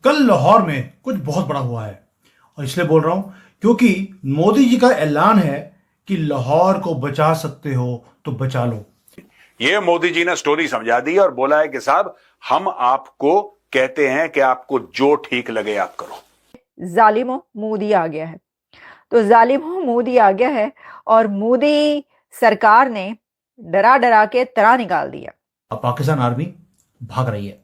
कल लाहौर में कुछ बहुत बड़ा हुआ है और इसलिए बोल रहा हूं क्योंकि मोदी जी का ऐलान है कि लाहौर को बचा सकते हो तो बचा लो। ये मोदी जी ने स्टोरी समझा दी और बोला है कि साहब हम आपको कहते हैं कि आपको जो ठीक लगे आप करो। जालिमो मोदी आ गया है। तो जालिमो मोदी आ गया है और मोदी सरकार ने डरा डरा के तरा निकाल दिया। अब पाकिस्तान आर्मी भाग रही है।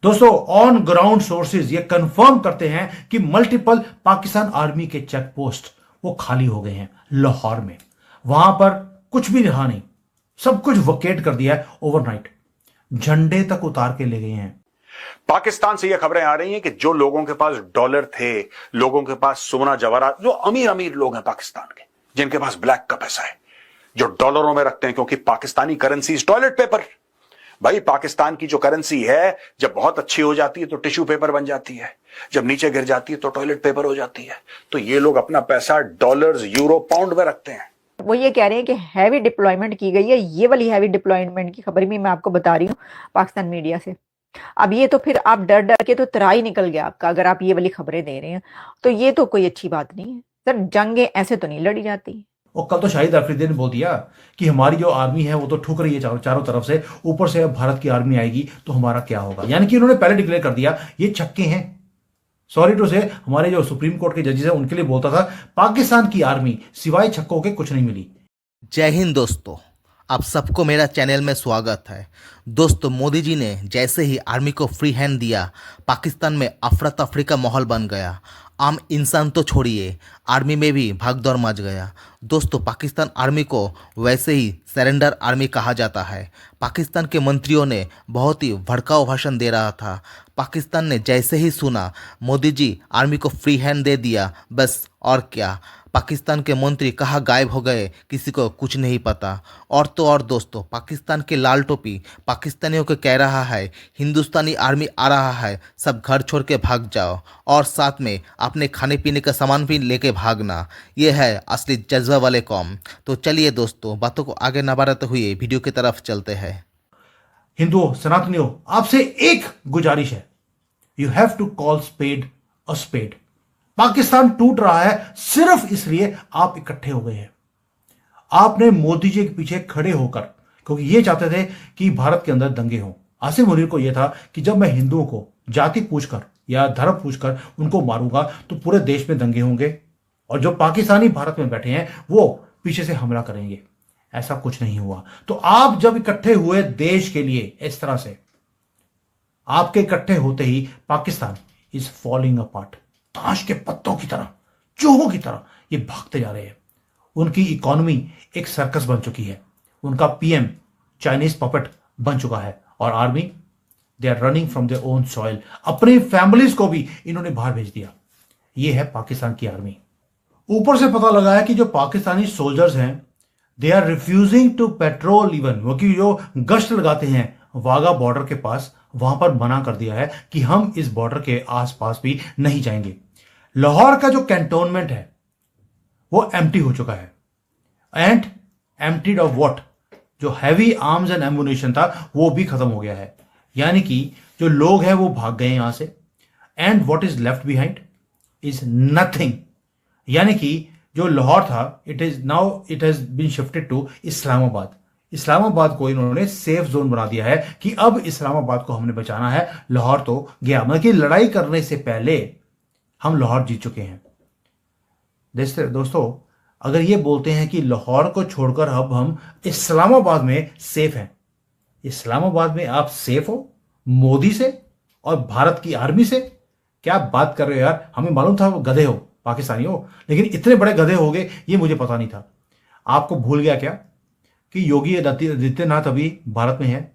दोस्तों, ऑन ग्राउंड सोर्सेज ये कंफर्म करते हैं कि मल्टीपल पाकिस्तान आर्मी के चेक पोस्ट वो खाली हो गए हैं लाहौर में। वहां पर कुछ भी रहा नहीं, सब कुछ वकेट कर दिया है ओवरनाइट। झंडे तक उतार के ले गए हैं। पाकिस्तान से यह खबरें आ रही हैं कि जो लोगों के पास डॉलर थे, लोगों के पास सोना जवाहरात, जो अमीर अमीर लोग हैं पाकिस्तान के, जिनके पास ब्लैक का पैसा है, जो डॉलरों में रखते हैं, क्योंकि पाकिस्तानी करेंसी टॉयलेट पेपर। भाई पाकिस्तान की जो करेंसी है जब बहुत अच्छी हो जाती है तो टिश्यू पेपर बन जाती है, जब नीचे गिर जाती है तो टॉयलेट पेपर हो जाती है। तो ये लोग अपना पैसा डॉलर्स, यूरो, पाउंड में रखते हैं। वो ये कह रहे हैं कि हैवी डिप्लॉयमेंट की गई है। ये वाली हैवी डिप्लॉयमेंट की खबर भी मैं आपको बता रही हूँ पाकिस्तान मीडिया से। अब ये तो फिर आप डर डर के तो तराई निकल गया आपका, अगर आप ये वाली खबरें दे रहे हैं तो ये तो कोई अच्छी बात नहीं है सर। जंगें ऐसे तो नहीं लड़ी जाती। और कल तो शाहिद अफरीदी ने बोल दिया कि हमारी जो आर्मी है वो तो ठुक रही है चारों तरफ से, ऊपर से अब भारत की आर्मी आएगी तो हमारा क्या होगा। यानी कि उन्होंने पहले डिक्लेयर कर दिया ये छक्के हैं। सॉरी टू से, हमारे जो सुप्रीम कोर्ट के जजेस हैं उनके लिए बोलता था पाकिस्तान की आर्मी सिवाय छक्कों के कुछ नहीं मिली। जय हिंद दोस्तों, आप सबको मेरा चैनल में स्वागत है। दोस्तों, मोदी जी ने जैसे ही आर्मी को फ्री हैंड दिया, पाकिस्तान में अफरा तफरी का माहौल बन गया। आम इंसान तो छोड़िए, आर्मी में भी भागदौड़ मच गया। दोस्तों, पाकिस्तान आर्मी को वैसे ही सरेंडर आर्मी कहा जाता है। पाकिस्तान के मंत्रियों ने बहुत ही भड़काऊ भाषण दे रहा था। पाकिस्तान ने जैसे ही सुना मोदी जी आर्मी को फ्री हैंड दे दिया, बस और क्या, पाकिस्तान के मंत्री कहाँ गायब हो गए किसी को कुछ नहीं पता। और तो और दोस्तों, पाकिस्तान के लाल टोपी पाकिस्तानियों को कह रहा है हिंदुस्तानी आर्मी आ रहा है, सब घर छोड़ के भाग जाओ और साथ में अपने खाने पीने का सामान भी लेके भागना। ये है असली जज्बा वाले कौम। तो चलिए दोस्तों, बातों को आगे न बढ़ाते हुए वीडियो की तरफ चलते हैं। हिंदुओं, सनातनियों, आपसे एक गुजारिश है, you have to call spade a spade. Pakistan टूट रहा है सिर्फ इसलिए आप इकट्ठे हो गए हैं। आपने मोदी जी के पीछे खड़े होकर, क्योंकि ये चाहते थे कि भारत के अंदर दंगे हों। आसिम मुनीर को यह था कि जब मैं हिंदुओं को जाति पूछकर या धर्म पूछकर उनको मारूंगा तो पूरे देश में दंगे होंगे और जो पाकिस्तानी भारत में बैठे हैं वो पीछे से हमला करेंगे। ऐसा कुछ नहीं हुआ। तो आप जब इकट्ठे हुए देश के लिए इस तरह से, आपके इकट्ठे होते ही पाकिस्तान इज फॉलिंग अपार्ट। ताश के पत्तों की तरह, चूहों की तरह ये भागते जा रहे हैं। उनकी इकोनॉमी एक सर्कस बन चुकी है। उनका पीएम चाइनीज पपेट बन चुका है और army, they are running from their own soil. अपनी फैमिलीज को भी इन्होंने बाहर भेज दिया। ये है पाकिस्तान की आर्मी। ऊपर से पता लगा है कि जो पाकिस्तानी सोल्जर्स हैं, they are refusing to patrol even, वो कि जो गश्त लगाते हैं वाघा बॉर्डर के पास, वहां पर मना कर दिया है कि हम इस बॉर्डर के आसपास भी नहीं जाएंगे। लाहौर का जो कैंटोनमेंट है वो एम्प्टी हो चुका है। And emptied of what? जो हैवी आर्म्स एंड एम्युनिशन था वो भी खत्म हो गया है। यानी कि जो लोग हैं वो भाग गए यहां से। And what is left behind is nothing. यानी कि जो लाहौर था, it has been shifted to Islamabad. Islamabad को इन्होंने सेफ जोन बना दिया है कि अब इस्लामाबाद को हमने बचाना है, लाहौर तो गया। मतलब कि लड़ाई करने से पहले हम लाहौर जीत चुके हैं। दोस्तों, अगर ये बोलते हैं कि लाहौर को छोड़कर अब हम इस्लामाबाद में सेफ हैं, इस्लामाबाद में आप सेफ हो मोदी से और भारत की आर्मी से? क्या बात कर रहे हो यार। हमें मालूम था वो गधे हो, पाकिस्तानी हो, लेकिन इतने बड़े गधे हो गए ये मुझे पता नहीं था। आपको भूल गया क्या कि योगी आदित्यनाथ अभी भारत में है,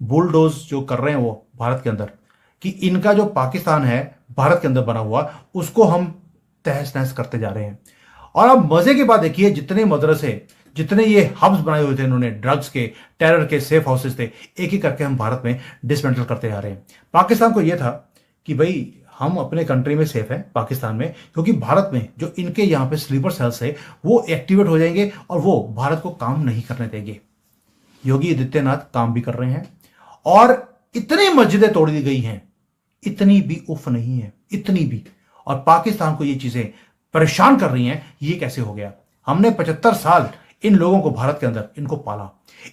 बुलडोज जो कर रहे हैं वो भारत के अंदर, कि इनका जो पाकिस्तान है भारत के अंदर बना हुआ उसको हम तहस नहस करते जा रहे हैं। और अब मजे की बात देखिए, जितने मदरसे, जितने ये हब्स बनाए हुए थे इन्होंने, ड्रग्स के, टेरर के सेफ हाउसेस थे, एक एक करके हम भारत में डिसमेंटल करते जा रहे हैं। पाकिस्तान को यह था कि भाई हम अपने कंट्री में सेफ हैं पाकिस्तान में, क्योंकि भारत में जो इनके यहाँ पे स्लीपर सेल्स है वो एक्टिवेट हो जाएंगे और वो भारत को काम नहीं करने देंगे। योगी आदित्यनाथ काम भी कर रहे हैं और इतनी मस्जिदें तोड़ दी गई हैं इतनी भी उफ नहीं है, इतनी भी। और पाकिस्तान को ये चीजें परेशान कर रही हैं, ये कैसे हो गया? हमने 75 साल इन लोगों को भारत के अंदर इनको पाला,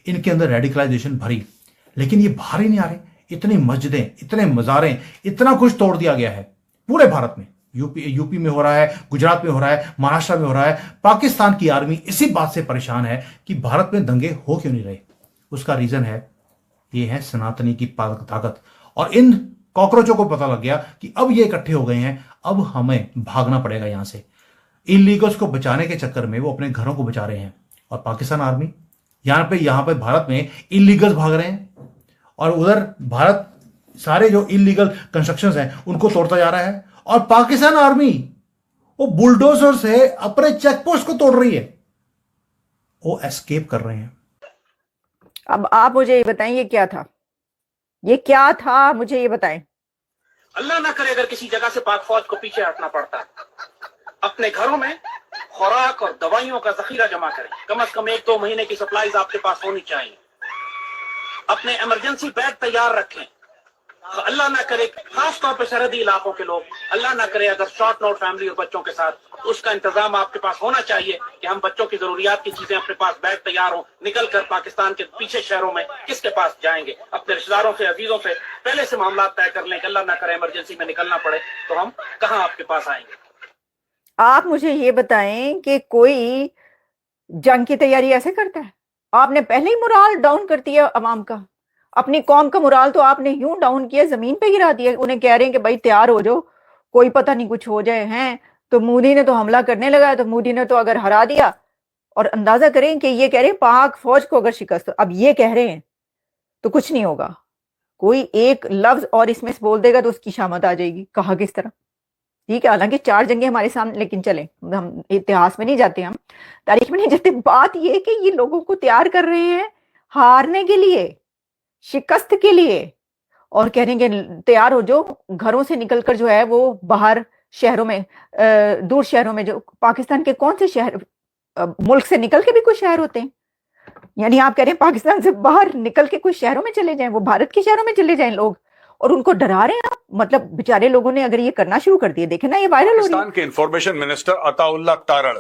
इनके अंदर रेडिकलाइजेशन भरी, लेकिन ये बाहर ही नहीं आ रहे। इतनी मस्जिदें, इतने मज़ारें, इतना कुछ तोड़ दिया गया है पूरे भारत में। यूपी में हो रहा है, गुजरात में हो रहा है, महाराष्ट्र में हो रहा है। पाकिस्तान की आर्मी इसी बात से परेशान है कि भारत में दंगे हो क्यों नहीं रहे। उसका रीजन है, ये है सनातनी की ताकत। और इन कॉकरोचों को पता लग गया कि अब ये इकट्ठे हो गए हैं, अब हमें भागना पड़ेगा यहां से। इलीगल्स को बचाने के चक्कर में वो अपने घरों को बचा रहे हैं, और पाकिस्तान आर्मी यहां पे भारत में इलीगल्स भाग रहे हैं, और उधर भारत सारे जो इलीगल कंस्ट्रक्शंस हैं उनको तोड़ता जा रहा है। और पाकिस्तान आर्मी वो बुलडोजर से अपने चेकपोस्ट को तोड़ रही है, वो एस्केप कर रहे हैं। अब आप मुझे ये बताएं, ये क्या था? ये क्या था, मुझे ये बताएं। अल्लाह ना करे अगर किसी जगह से पाक फौज को पीछे हटना पड़ता है, अपने घरों में खुराक और दवाइयों का जखीरा जमा करें। कम से कम 1-2 महीने की सप्लाईज आपके पास होनी चाहिए। अपने इमरजेंसी बैग तैयार रखें। तो अल्लाह ना करे, खास तौर पे सरहदी इलाकों के लोग, अल्लाह ना करे अगर शॉर्ट नोट फैमिली और बच्चों के साथ, तो उसका इंतजाम आपके पास होना चाहिए कि हम बच्चों की जरूरियात की चीजें अपने पास बैग तैयार हो, निकल कर पाकिस्तान के पीछे शहरों में किसके पास जाएंगे? अपने रिश्तेदारों से, अजीजों से पहले से मामला तय कर लें कि अल्लाह ना करे इमरजेंसी में निकलना पड़े तो हम कहाँ आपके पास आएंगे। आप मुझे ये बताएं कि कोई जंग की तैयारी ऐसे करता है? आपने पहले ही मुराल डाउन कर दिया अवाम का। अपनी कौम का मुराल तो आपने यूं डाउन किया, जमीन पे गिरा दिया। उन्हें कह रहे हैं कि भाई तैयार हो जाओ, कोई पता नहीं कुछ हो जाए। हैं तो मोदी ने तो हमला करने लगा, तो मोदी ने तो अगर हरा दिया, और अंदाजा करें कि ये कह रहे हैं पाक फौज को अगर शिकस्त, अब ये कह रहे हैं तो कुछ नहीं होगा। कोई एक लफ्ज और इसमें से बोल देगा तो उसकी शामत आ जाएगी। कहा किस तरह? ठीक है, हालांकि 4 जंगें हमारे सामने, लेकिन चले, हम इतिहास में नहीं जाते, हम तारीख में नहीं जाते। बात ये कि ये लोगों को तैयार कर रहे हैं हारने के लिए, शिकस्त के लिए, और कह रहे हैं कि तैयार हो जाओ। घरों से निकलकर जो है वो बाहर शहरों में, दूर शहरों में, जो पाकिस्तान के कौन से शहर, मुल्क से निकल के भी कुछ शहर होते हैं, यानी आप कह रहे हैं पाकिस्तान से बाहर निकल के कुछ शहरों में चले जाएं, वो भारत के शहरों में चले जाएं लोग, और उनको डरा रहे हैं आप। मतलब बेचारे लोगों ने अगर ये करना शुरू कर दिया, देखे ना ये वायरल हो रही है। पाकिस्तान के इंफॉर्मेशन मिनिस्टर अताउल्लाह तारड़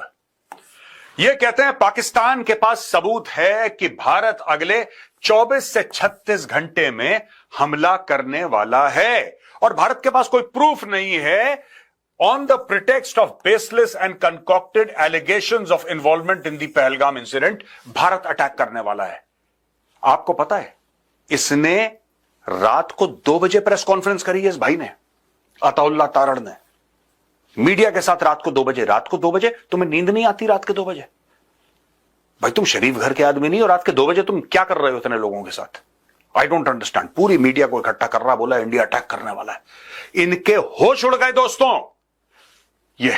ये कहते हैं पाकिस्तान के पास सबूत है कि भारत अगले 24 से 36 घंटे में हमला करने वाला है, और भारत के पास कोई प्रूफ नहीं है। On the pretext of baseless and concocted allegations of involvement in the Pahalgam incident, Bharat attack करने वाला है। आपको पता है, इसने रात को 2 बजे प्रेस कॉन्फ्रेंस करी है इस भाई ने, अताउल्लाह तारड़ ने, मीडिया के साथ रात को 2 बजे। रात को 2 बजे तुम्हें नींद नहीं आती? रात के 2 बजे भाई तुम शरीफ घर के आदमी नहीं हो, रात के 2 बजे तुम क्या कर रहे हो इतने लोगों के साथ? I don't understand. पूरी मीडिया को इकट्ठा कर रहा, बोला इंडिया अटैक करने वाला है। इनके होश उड़ गए दोस्तों। ये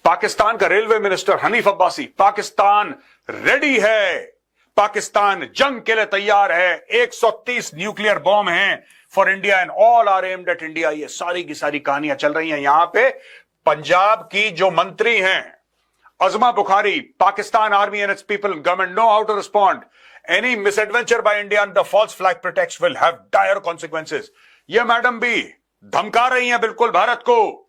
पाकिस्तान का railway minister Hanif Abbasi, Pakistan ready है, पाकिस्तान जंग के लिए तैयार है, 130 न्यूक्लियर बॉम्ब हैं for India and all are armed at India. ये सारी की सारी कहानियां चल रही हैं। यहां पे पंजाब की जो मंत्री हैं Azma Bukhari, Pakistan army and its people government know how to respond any misadventure by India and the false flag protects will have dire consequences. ये मैडम भी धमका रही हैं बिल्कुल भारत को।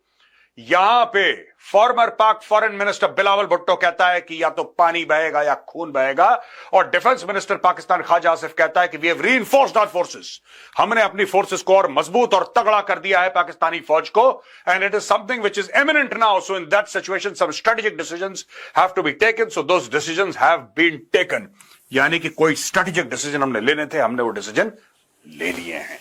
यहां पे फॉर्मर पाक फॉरेन मिनिस्टर बिलावल भुट्टो कहता है कि या तो पानी बहेगा या खून बहेगा, और डिफेंस मिनिस्टर पाकिस्तान ख्वाजा आसिफ कहता है कि we have reinforced our forces, हमने अपनी फोर्सेस को और मजबूत और तगड़ा कर दिया है पाकिस्तानी फौज को, and it is something which is imminent now. So in that situation some strategic decisions have to be taken, so those decisions have been taken. यानी कि कोई स्ट्रेटेजिक डिसीजन हमने लेने थे, हमने वो डिसीजन ले लिए हैं।